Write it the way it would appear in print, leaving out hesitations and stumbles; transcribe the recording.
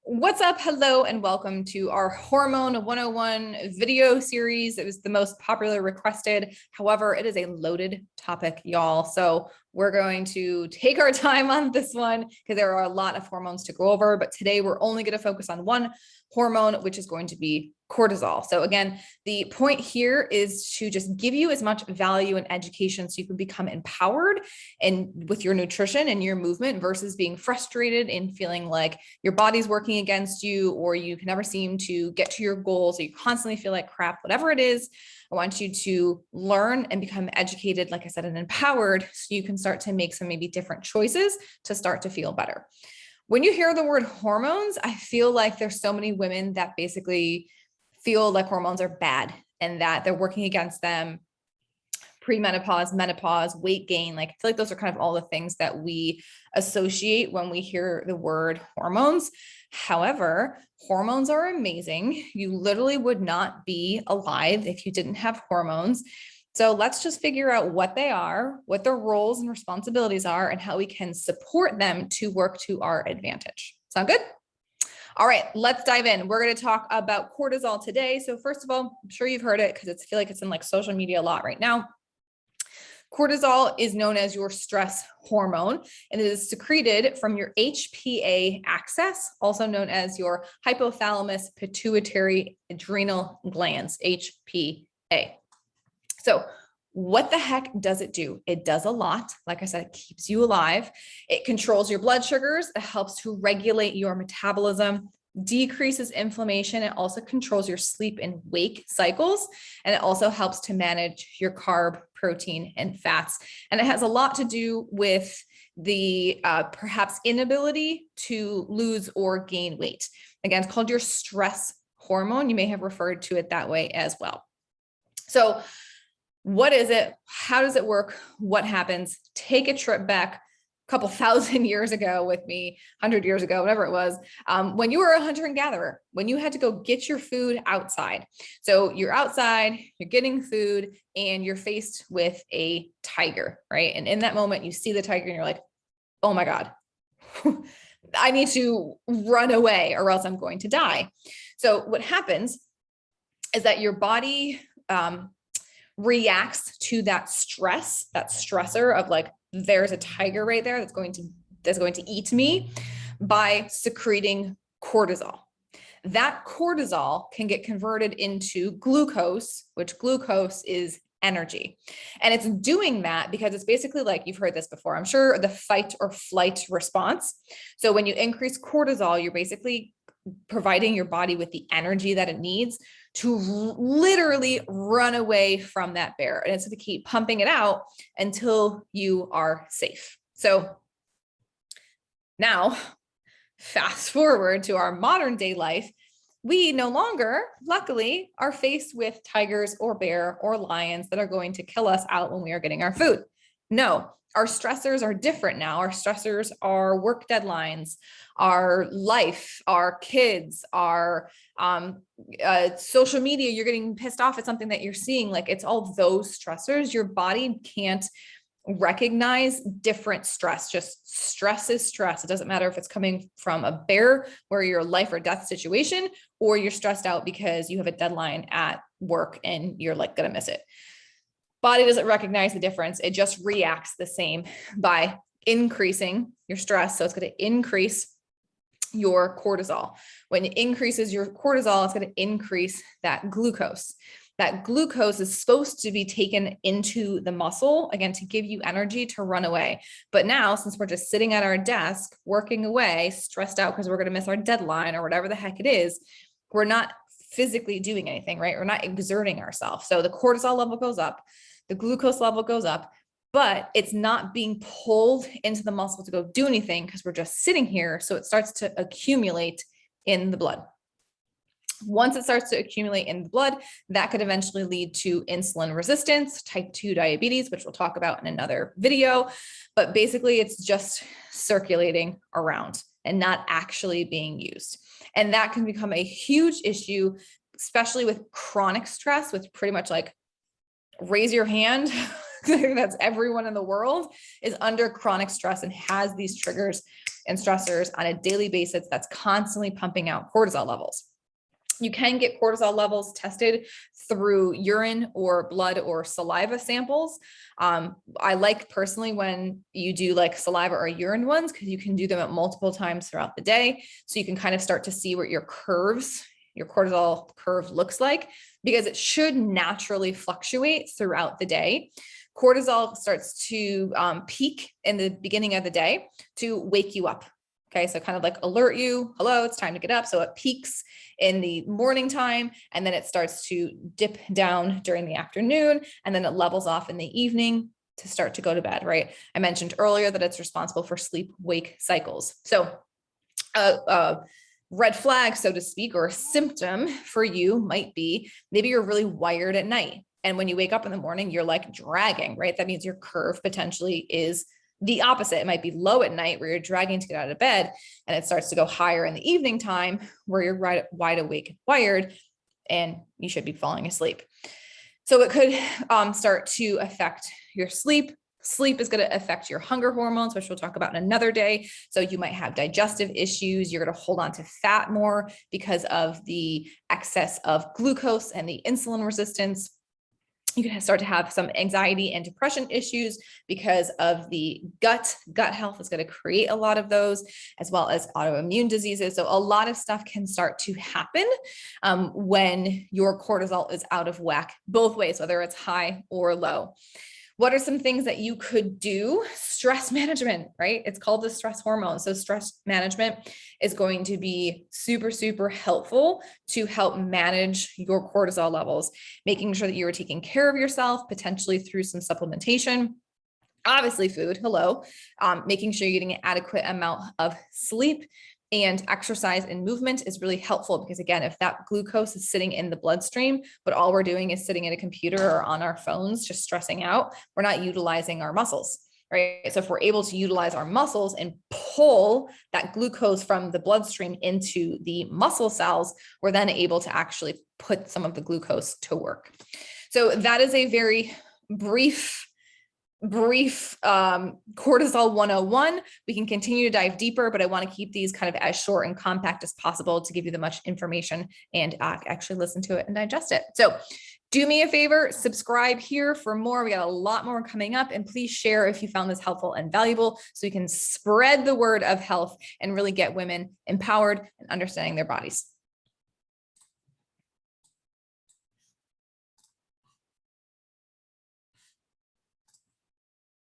What's up? Hello, and welcome to our Hormone 101 video series. It was the most popular requested. However, it is a loaded topic, y'all. So we're going to take our time on this one because there are a lot of hormones to go over. But today we're only going to focus on one hormone, which is going to be cortisol. So again, the point here is to just give you as much value and education so you can become empowered and with your nutrition and your movement versus being frustrated and feeling like your body's working against you or you can never seem to get to your goals or you constantly feel like crap. Whatever it is, I want you to learn and become educated, like I said, and empowered so you can start to make some maybe different choices to start to feel better. When you hear the word hormones, I feel like there's so many women that basically feel like hormones are bad and that they're working against them. Premenopause, menopause, weight gain, like I feel like those are kind of all the things that we associate when we hear the word hormones. However, hormones are amazing. You literally would not be alive if you didn't have hormones. So let's just figure out what they are, what their roles and responsibilities are, and how we can support them to work to our advantage. Sound good? All right, let's dive in. We're going to talk about cortisol today. So first of all, I'm sure you've heard it because I feel like it's in like social media a lot right now. Cortisol is known as your stress hormone, and it is secreted from your HPA axis, also known as your hypothalamus pituitary adrenal glands, HPA. So what the heck does it do? It does a lot. Like I said, it keeps you alive. It controls your blood sugars. It helps to regulate your metabolism, decreases inflammation. It also controls your sleep and wake cycles. And it also helps to manage your carb, protein, and fats. And it has a lot to do with the perhaps inability to lose or gain weight. Again, it's called your stress hormone. You may have referred to it that way as well. So what is it? How does it work? What happens? Take a trip back a couple thousand years ago with me, 100 years ago, whatever it was, when you were a hunter and gatherer, when you had to go get your food outside. So you're outside, you're getting food, and you're faced with a tiger, right? And in that moment, you see the tiger and you're like, oh my God, I need to run away or else I'm going to die. So what happens is that your body reacts to that stress, that stressor of like, there's a tiger right there that's going to eat me by secreting cortisol. That cortisol can get converted into glucose, which glucose is energy. And it's doing that because it's basically like, you've heard this before, I'm sure, the fight or flight response. So when you increase cortisol, you're basically providing your body with the energy that it needs to literally run away from that bear. And it's to keep pumping it out until you are safe. So now fast forward to our modern day life, we no longer, luckily, are faced with tigers or bear or lions that are going to kill us out when we are getting our food. No, our stressors are different now. Our stressors are work deadlines, our life, our kids, our social media. You're getting pissed off at something that you're seeing. Like, it's all those stressors. Your body can't recognize different stress. Just stress is stress. It doesn't matter if it's coming from a bear where you're life or death situation, or you're stressed out because you have a deadline at work and you're like going to miss it. Body doesn't recognize the difference. It just reacts the same by increasing your stress. So it's going to increase your cortisol. When it increases your cortisol, it's going to increase that glucose. That glucose is supposed to be taken into the muscle, again, to give you energy to run away. But now, since we're just sitting at our desk, working away, stressed out because we're going to miss our deadline or whatever the heck it is, we're not physically doing anything, right? We're not exerting ourselves. So the cortisol level goes up, the glucose level goes up, but it's not being pulled into the muscle to go do anything because we're just sitting here. So it starts to accumulate in the blood. Once it starts to accumulate in the blood, that could eventually lead to insulin resistance, type 2 diabetes, which we'll talk about in another video. But basically, it's just circulating around and not actually being used. And that can become a huge issue, especially with chronic stress, with pretty much like raise your hand. That's everyone in the world is under chronic stress and has these triggers and stressors on a daily basis that's constantly pumping out cortisol levels. You can get cortisol levels tested through urine or blood or saliva samples. I like personally when you do like saliva or urine ones, because you can do them at multiple times throughout the day. So you can kind of start to see what your cortisol curve looks like, because it should naturally fluctuate throughout the day. Cortisol starts to peak in the beginning of the day to wake you up. Okay, so kind of like alert you, hello, it's time to get up. So it peaks in the morning time, and then it starts to dip down during the afternoon, and then it levels off in the evening to start to go to bed, right? I mentioned earlier that it's responsible for sleep-wake cycles. So red flag, so to speak, or a symptom for you might be maybe you're really wired at night. And when you wake up in the morning, you're like dragging, right? That means your curve potentially is the opposite. It might be low at night where you're dragging to get out of bed, and it starts to go higher in the evening time where you're wide awake and wired, and you should be falling asleep. So it could start to affect your sleep. Sleep is going to affect your hunger hormones, which we'll talk about in another day. So you might have digestive issues. You're going to hold on to fat more because of the excess of glucose and the insulin resistance. You can start to have some anxiety and depression issues because of the gut. Gut health is going to create a lot of those, as well as autoimmune diseases. So a lot of stuff can start to happen when your cortisol is out of whack, both ways, whether it's high or low. What are some things that you could do? Stress management, right? It's called the stress hormone. So stress management is going to be super, super helpful to help manage your cortisol levels, making sure that you are taking care of yourself, potentially through some supplementation. Obviously food, making sure you're getting an adequate amount of sleep, and exercise and movement is really helpful, because again, if that glucose is sitting in the bloodstream, but all we're doing is sitting at a computer or on our phones, just stressing out, we're not utilizing our muscles, right? So if we're able to utilize our muscles and pull that glucose from the bloodstream into the muscle cells, we're then able to actually put some of the glucose to work. So that is a very brief cortisol 101. We can continue to dive deeper, but I want to keep these kind of as short and compact as possible to give you the much information and actually listen to it and digest it. So do me a favor, subscribe here for more. We got a lot more coming up, and please share if you found this helpful and valuable, so we can spread the word of health and really get women empowered and understanding their bodies.